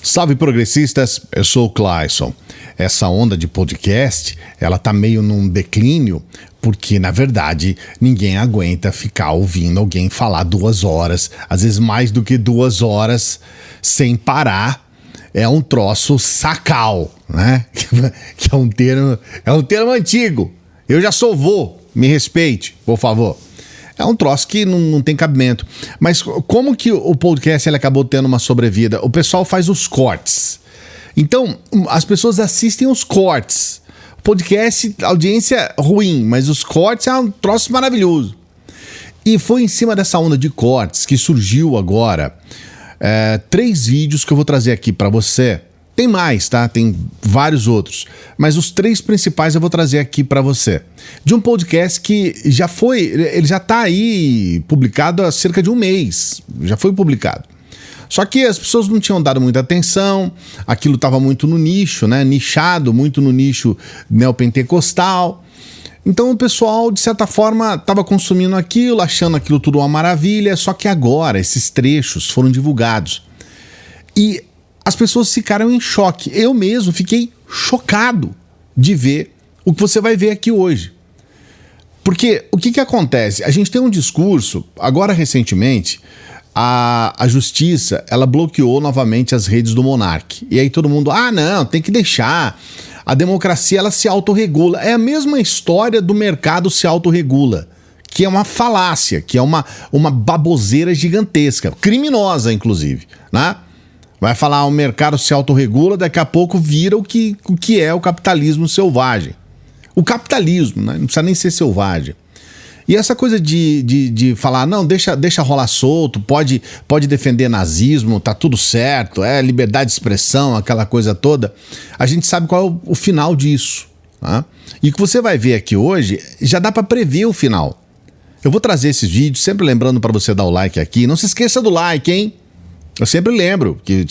Salve progressistas, eu sou o Clayson. Essa onda de podcast, ela tá meio num declínio, porque na verdade ninguém aguenta ficar ouvindo alguém falar 2 horas, às vezes mais do que 2 horas, sem parar. É um troço sacal, né? Que é um termo antigo. Eu já sou vô, me respeite, por favor. É um troço que não tem cabimento. Mas como que o podcast ele acabou tendo uma sobrevida? O pessoal faz os cortes. Então, as pessoas assistem os cortes. Podcast, audiência ruim, mas os cortes é um troço maravilhoso. E foi em cima dessa onda de cortes que surgiu agora 3 vídeos que eu vou trazer aqui para você. Tem mais, tá? Tem vários outros. Mas os 3 principais eu vou trazer aqui para você. De um podcast que ele já tá aí publicado há cerca de 1 mês. Já foi publicado. Só que as pessoas não tinham dado muita atenção, aquilo estava muito no nicho, né? Nichado, muito no nicho neopentecostal. Então o pessoal, de certa forma, estava consumindo aquilo, achando aquilo tudo uma maravilha, só que agora esses trechos foram divulgados. E as pessoas ficaram em choque. Eu mesmo fiquei chocado de ver o que você vai ver aqui hoje. Porque o que acontece? A gente tem um discurso, agora recentemente, a justiça, ela bloqueou novamente as redes do Monark. E aí todo mundo, não, tem que deixar. A democracia, ela se autorregula. É a mesma história do mercado se autorregula, que é uma falácia, que é uma baboseira gigantesca, criminosa, inclusive, né? Vai falar o mercado se autorregula, daqui a pouco vira o que é o capitalismo selvagem. O capitalismo, né? Não precisa nem ser selvagem. E essa coisa de falar, não, deixa rolar solto, pode defender nazismo, tá tudo certo, liberdade de expressão, aquela coisa toda, a gente sabe qual é o final disso. Tá? E o que você vai ver aqui hoje, já dá para prever o final. Eu vou trazer esses vídeos, sempre lembrando para você dar o like aqui. Não se esqueça do like, hein? Eu sempre lembro que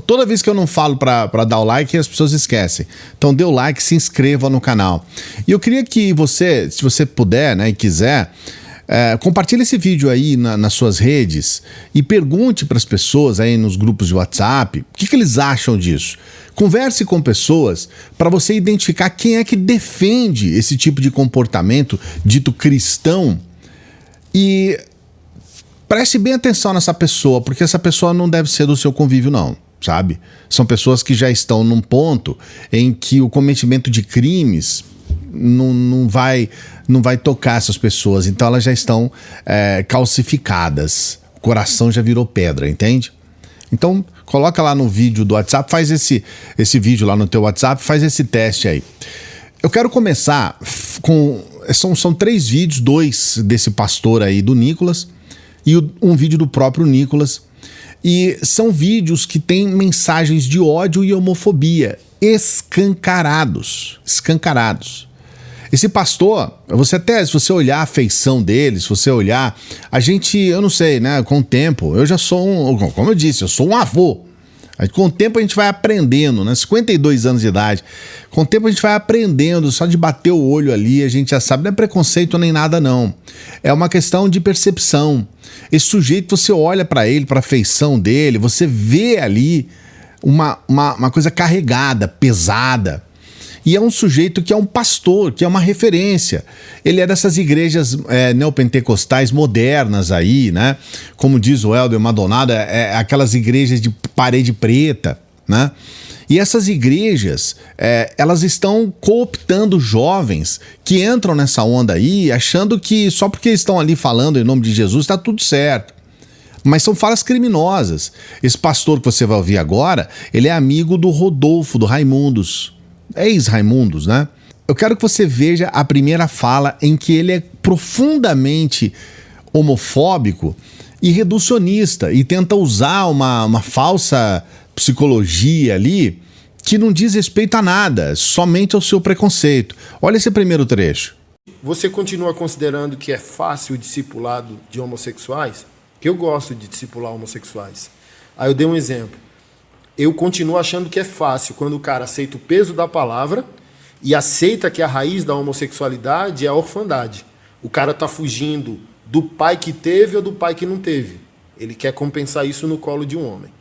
toda vez que eu não falo para dar o like, as pessoas esquecem. Então dê o like, se inscreva no canal. E eu queria que você, se você puder, né, e quiser, compartilhe esse vídeo aí nas suas redes e pergunte para as pessoas aí nos grupos de WhatsApp o que eles acham disso. Converse com pessoas para você identificar quem é que defende esse tipo de comportamento dito cristão e preste bem atenção nessa pessoa, porque essa pessoa não deve ser do seu convívio, não, sabe? São pessoas que já estão num ponto em que o cometimento de crimes não vai tocar essas pessoas, então elas já estão calcificadas, o coração já virou pedra, entende? Então, coloca lá no vídeo do WhatsApp, faz esse vídeo lá no teu WhatsApp, faz esse teste aí. Eu quero começar com... São 3 vídeos, 2 desse pastor aí do Nicolas, e um vídeo do próprio Nicolas. E são vídeos que têm mensagens de ódio e homofobia escancarados. Esse pastor, se você olhar a feição dele, se você olhar, eu não sei, né, com o tempo, eu já sou como eu disse, eu sou um avô. Com o tempo a gente vai aprendendo, né? 52 anos de idade. Com o tempo a gente vai aprendendo, só de bater o olho ali a gente já sabe, não é preconceito nem nada não. É uma questão de percepção. Esse sujeito, você olha para ele, para a feição dele, você vê ali uma coisa carregada, pesada. E é um sujeito que é um pastor, que é uma referência. Ele é dessas igrejas neopentecostais modernas aí, né? Como diz o Helder Maldonado, aquelas igrejas de parede preta, né? E essas igrejas, elas estão cooptando jovens que entram nessa onda aí, achando que só porque estão ali falando em nome de Jesus está tudo certo. Mas são falas criminosas. Esse pastor que você vai ouvir agora, ele é amigo do Rodolfo, do Raimundos. Ex-Raimundos, né? Eu quero que você veja a primeira fala em que ele é profundamente homofóbico e reducionista e tenta usar uma falsa psicologia ali que não diz respeito a nada, somente ao seu preconceito. Olha esse primeiro trecho. Você continua considerando que é fácil o discipulado de homossexuais? Que eu gosto de discipular homossexuais. Aí eu dei um exemplo. Eu continuo achando que é fácil quando o cara aceita o peso da palavra e aceita que a raiz da homossexualidade é a orfandade. O cara está fugindo do pai que teve ou do pai que não teve. Ele quer compensar isso no colo de um homem.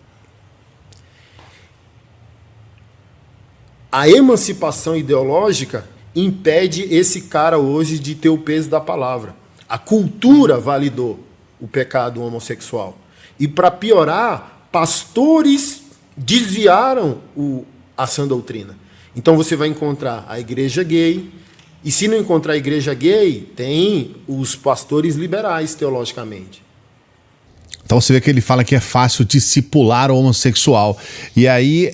A emancipação ideológica impede esse cara hoje de ter o peso da palavra. A cultura validou o pecado homossexual. E para piorar, pastores desviaram a sã doutrina. Então você vai encontrar a igreja gay, e se não encontrar a igreja gay, tem os pastores liberais teologicamente. Então você vê que ele fala que é fácil discipular o homossexual. E aí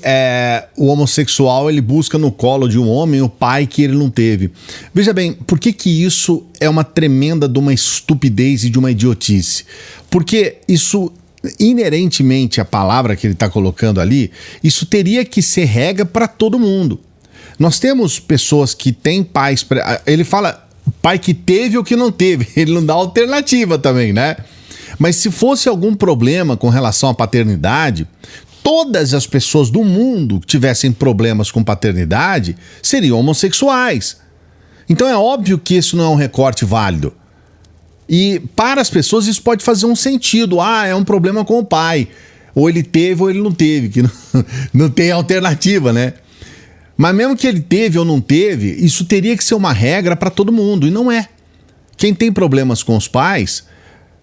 o homossexual ele busca no colo de um homem o pai que ele não teve. Veja bem, por que isso é uma tremenda de uma estupidez e de uma idiotice? Porque isso, inerentemente, a palavra que ele está colocando ali, isso teria que ser regra para todo mundo. Nós temos pessoas que têm pais... Ele fala pai que teve ou que não teve. Ele não dá alternativa também, né? Mas se fosse algum problema com relação à paternidade, todas as pessoas do mundo que tivessem problemas com paternidade seriam homossexuais. Então é óbvio que isso não é um recorte válido. E para as pessoas isso pode fazer um sentido. É um problema com o pai. Ou ele teve ou ele não teve, que não tem alternativa, né? Mas mesmo que ele teve ou não teve, isso teria que ser uma regra para todo mundo, e não é. Quem tem problemas com os pais,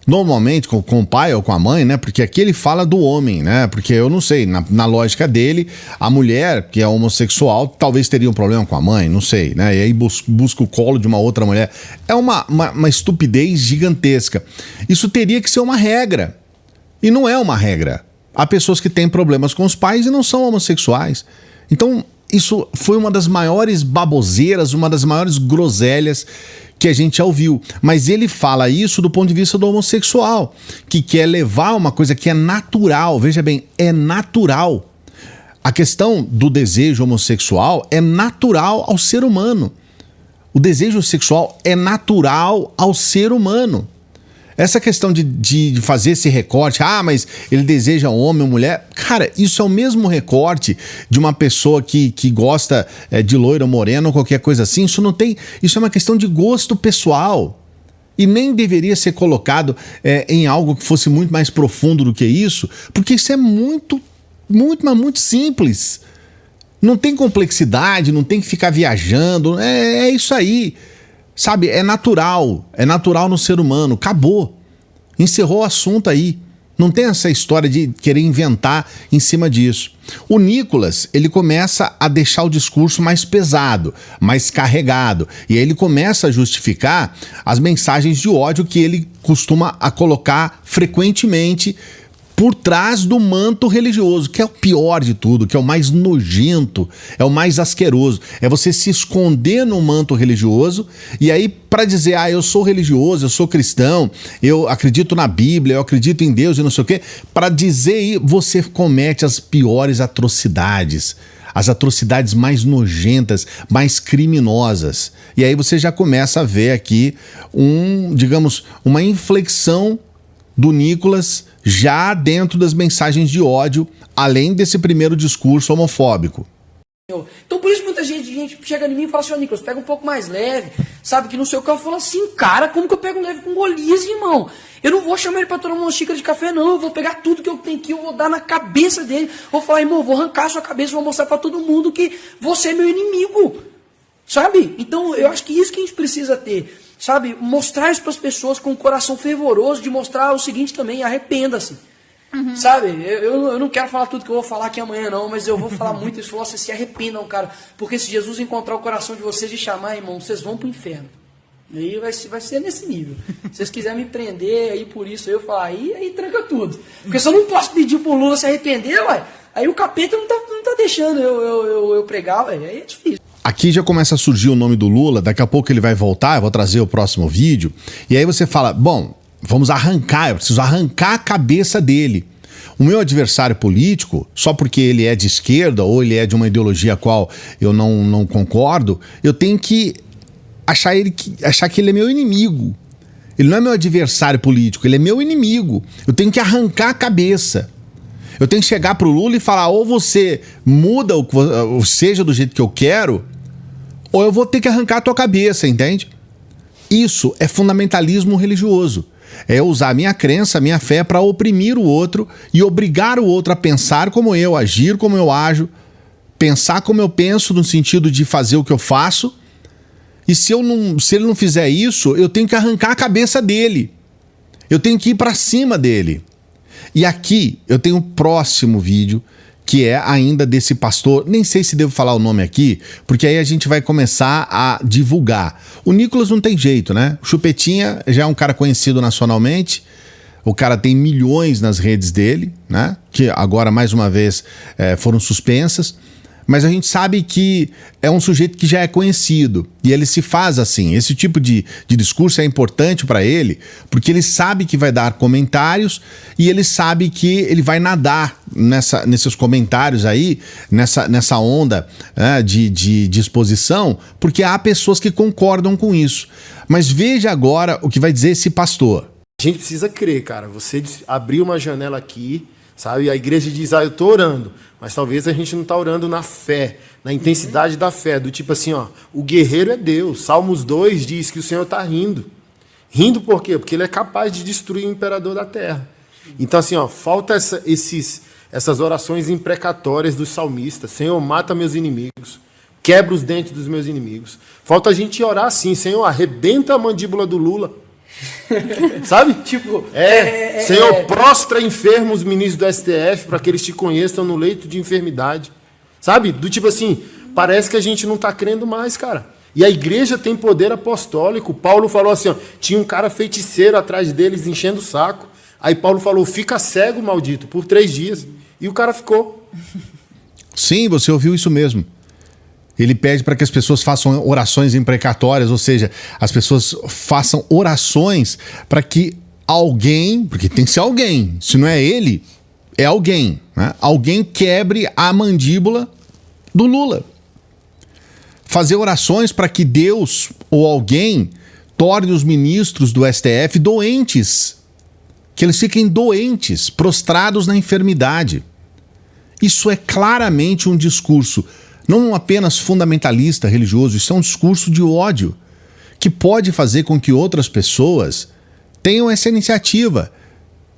normalmente com o pai ou com a mãe, né? Porque aqui ele fala do homem, né? Porque eu não sei, na lógica dele, a mulher que é homossexual talvez teria um problema com a mãe, não sei, né? E aí busca o colo de uma outra mulher. É uma estupidez gigantesca. Isso teria que ser uma regra, e não é uma regra. Há pessoas que têm problemas com os pais e não são homossexuais. Então... isso foi uma das maiores baboseiras, uma das maiores groselhas que a gente já ouviu. Mas ele fala isso do ponto de vista do homossexual, que quer levar uma coisa que é natural. Veja bem, é natural. A questão do desejo homossexual é natural ao ser humano. O desejo sexual é natural ao ser humano. Essa questão de fazer esse recorte, mas ele deseja homem ou mulher, cara, isso é o mesmo recorte de uma pessoa que gosta de loiro ou moreno ou qualquer coisa assim. Isso é uma questão de gosto pessoal e nem deveria ser colocado em algo que fosse muito mais profundo do que isso, porque isso é muito, muito, mas muito simples. Não tem complexidade, não tem que ficar viajando, é isso aí. Sabe, é natural no ser humano, acabou, encerrou o assunto aí, não tem essa história de querer inventar em cima disso. O Nicolas, ele começa a deixar o discurso mais pesado, mais carregado, e aí ele começa a justificar as mensagens de ódio que ele costuma a colocar frequentemente por trás do manto religioso, que é o pior de tudo, que é o mais nojento, é o mais asqueroso. É você se esconder no manto religioso e aí para dizer, eu sou religioso, eu sou cristão, eu acredito na Bíblia, eu acredito em Deus e não sei o quê, para dizer você comete as piores atrocidades, as atrocidades mais nojentas, mais criminosas. E aí você já começa a ver aqui uma inflexão do Nicolas já dentro das mensagens de ódio, além desse primeiro discurso homofóbico. Então por isso muita gente chega em mim e fala assim, Nicolas, pega um pouco mais leve, sabe que não sei o que. Eu falo assim, cara, como que eu pego leve com Golias, irmão? Eu não vou chamar ele pra tomar uma xícara de café, não. Eu vou pegar tudo que eu tenho aqui, eu vou dar na cabeça dele. Vou falar, irmão, vou arrancar a sua cabeça, vou mostrar pra todo mundo que você é meu inimigo. Sabe? Então eu acho que isso que a gente precisa ter. Sabe, mostrar isso para as pessoas com um coração fervoroso, de mostrar o seguinte também, arrependa-se. Uhum. Sabe, eu não quero falar tudo que eu vou falar aqui amanhã não, mas eu vou falar muito isso, vocês se arrependam, cara, porque se Jesus encontrar o coração de vocês e chamar, irmão, vocês vão pro inferno. E aí vai ser nesse nível. Se vocês quiserem me prender aí por isso, eu falar, aí tranca tudo. Porque se eu não posso pedir pro Lula se arrepender, aí o capeta não tá deixando eu pregar, aí é difícil. Aqui já começa a surgir o nome do Lula, daqui a pouco ele vai voltar, eu vou trazer o próximo vídeo, e aí você fala, bom, eu preciso arrancar a cabeça dele. O meu adversário político, só porque ele é de esquerda ou ele é de uma ideologia a qual eu não concordo, eu tenho que achar que ele é meu inimigo. Ele não é meu adversário político, ele é meu inimigo. Eu tenho que arrancar a cabeça. Eu tenho que chegar pro Lula e falar, ou você muda, ou seja do jeito que eu quero, ou eu vou ter que arrancar a tua cabeça, entende? Isso é fundamentalismo religioso. É usar a minha crença, a minha fé para oprimir o outro e obrigar o outro a pensar como eu, agir como eu ajo, pensar como eu penso, no sentido de fazer o que eu faço. E se ele não fizer isso, eu tenho que arrancar a cabeça dele. Eu tenho que ir para cima dele. E aqui eu tenho um próximo vídeo, que é ainda desse pastor. Nem sei se devo falar o nome aqui, porque aí a gente vai começar a divulgar. O Nicolas não tem jeito, né? O Chupetinha já é um cara conhecido nacionalmente. O cara tem milhões nas redes dele, né? Que agora, mais uma vez, foram suspensas. Mas a gente sabe que é um sujeito que já é conhecido. E ele se faz assim. Esse tipo de discurso é importante para ele, porque ele sabe que vai dar comentários e ele sabe que ele vai nadar nesses comentários aí, nessa onda, né, de exposição, porque há pessoas que concordam com isso. Mas veja agora o que vai dizer esse pastor. A gente precisa crer, cara. Você abrir uma janela aqui, sabe? A igreja diz, eu tô orando. Mas talvez a gente não tá orando na fé, na intensidade da fé. Do tipo assim, ó, o guerreiro é Deus. Salmos 2 diz que o Senhor tá rindo. Rindo por quê? Porque ele é capaz de destruir o imperador da terra. Então assim, ó, falta essas orações imprecatórias dos salmistas. Senhor, mata meus inimigos. Quebra os dentes dos meus inimigos. Falta a gente orar assim, Senhor, arrebenta a mandíbula do Lula. Sabe? Tipo, Senhor, prostra enfermos ministros do STF para que eles te conheçam no leito de enfermidade. Sabe? Do tipo assim, parece que a gente não tá crendo mais, cara. E a igreja tem poder apostólico. Paulo falou assim, ó, tinha um cara feiticeiro atrás deles enchendo o saco. Aí Paulo falou, fica cego, maldito, por 3 dias. E o cara ficou. Sim, você ouviu isso mesmo. Ele pede para que as pessoas façam orações imprecatórias, ou seja, as pessoas façam orações para que alguém, porque tem que ser alguém, se não é ele, é alguém, né? Alguém quebre a mandíbula do Lula. Fazer orações para que Deus ou alguém torne os ministros do STF doentes, que eles fiquem doentes, prostrados na enfermidade. Isso é claramente um discurso não apenas fundamentalista religioso, isso é um discurso de ódio que pode fazer com que outras pessoas tenham essa iniciativa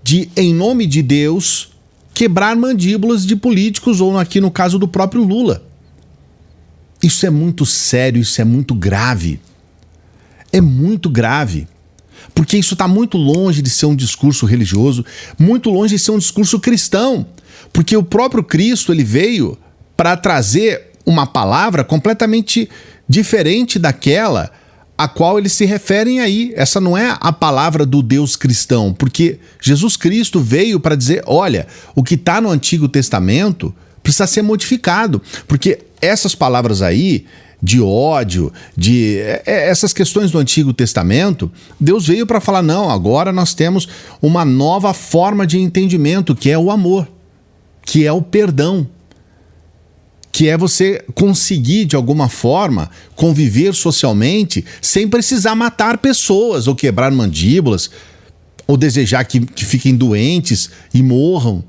de, em nome de Deus, quebrar mandíbulas de políticos ou aqui no caso do próprio Lula. Isso é muito sério, isso é muito grave. É muito grave. Porque isso está muito longe de ser um discurso religioso, muito longe de ser um discurso cristão. Porque o próprio Cristo, ele veio para trazer uma palavra completamente diferente daquela a qual eles se referem aí. Essa não é a palavra do Deus cristão, porque Jesus Cristo veio para dizer, olha, o que está no Antigo Testamento precisa ser modificado, porque essas palavras aí, de ódio, essas questões do Antigo Testamento, Deus veio para falar, não, agora nós temos uma nova forma de entendimento, que é o amor, que é o perdão, que é você conseguir, de alguma forma, conviver socialmente sem precisar matar pessoas, ou quebrar mandíbulas, ou desejar que fiquem doentes e morram.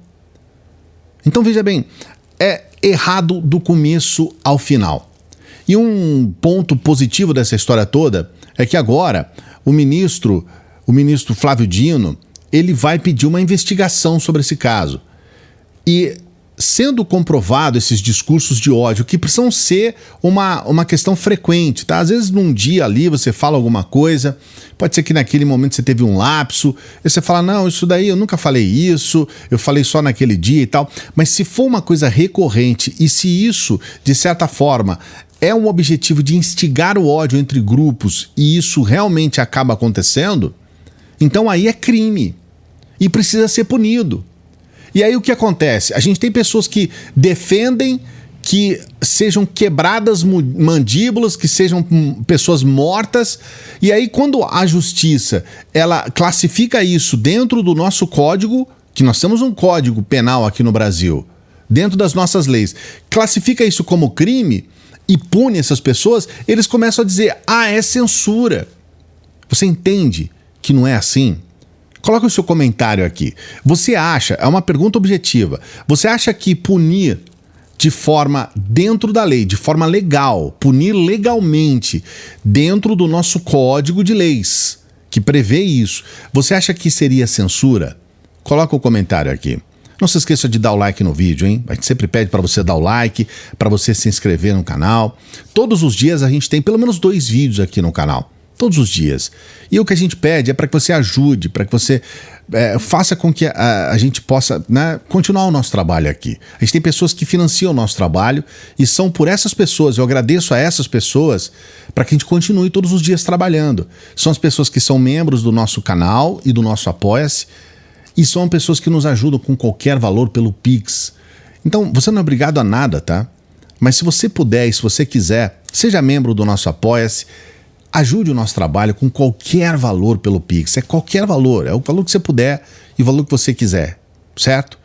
Então, veja bem, é errado do começo ao final. E um ponto positivo dessa história toda é que agora o ministro Flávio Dino, ele vai pedir uma investigação sobre esse caso. E sendo comprovado esses discursos de ódio, que precisam ser uma questão frequente, tá? Às vezes num dia ali você fala alguma coisa, pode ser que naquele momento você teve um lapso, e você fala, não, isso daí eu nunca falei isso, eu falei só naquele dia e tal. Mas se for uma coisa recorrente e se isso, de certa forma, é um objetivo de instigar o ódio entre grupos e isso realmente acaba acontecendo, então aí é crime e precisa ser punido. E aí o que acontece? A gente tem pessoas que defendem que sejam quebradas mandíbulas, que sejam pessoas mortas, e aí quando a justiça ela classifica isso dentro do nosso código, que nós temos um código penal aqui no Brasil, dentro das nossas leis, classifica isso como crime e pune essas pessoas, eles começam a dizer, é censura. Você entende que não é assim? Coloca o seu comentário aqui. Você acha, é uma pergunta objetiva, você acha que punir de forma dentro da lei, de forma legal, punir legalmente dentro do nosso código de leis, que prevê isso, você acha que seria censura? Coloca o comentário aqui. Não se esqueça de dar o like no vídeo, hein? A gente sempre pede para você dar o like, para você se inscrever no canal. Todos os dias a gente tem pelo menos 2 vídeos aqui no canal. Todos os dias. E o que a gente pede é para que você ajude, para que você faça com que a gente possa, né, continuar o nosso trabalho aqui. A gente tem pessoas que financiam o nosso trabalho e são por essas pessoas, eu agradeço a essas pessoas para que a gente continue todos os dias trabalhando. São as pessoas que são membros do nosso canal e do nosso Apoia-se e são pessoas que nos ajudam com qualquer valor pelo Pix. Então, você não é obrigado a nada, tá? Mas se você puder e se você quiser, seja membro do nosso Apoia-se, ajude o nosso trabalho com qualquer valor pelo Pix. É qualquer valor, é o valor que você puder e o valor que você quiser, certo?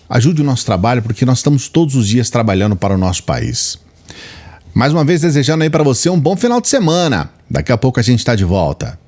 Ajude o nosso trabalho porque nós estamos todos os dias trabalhando para o nosso país. Mais uma vez desejando aí para você um bom final de semana. Daqui a pouco a gente está de volta.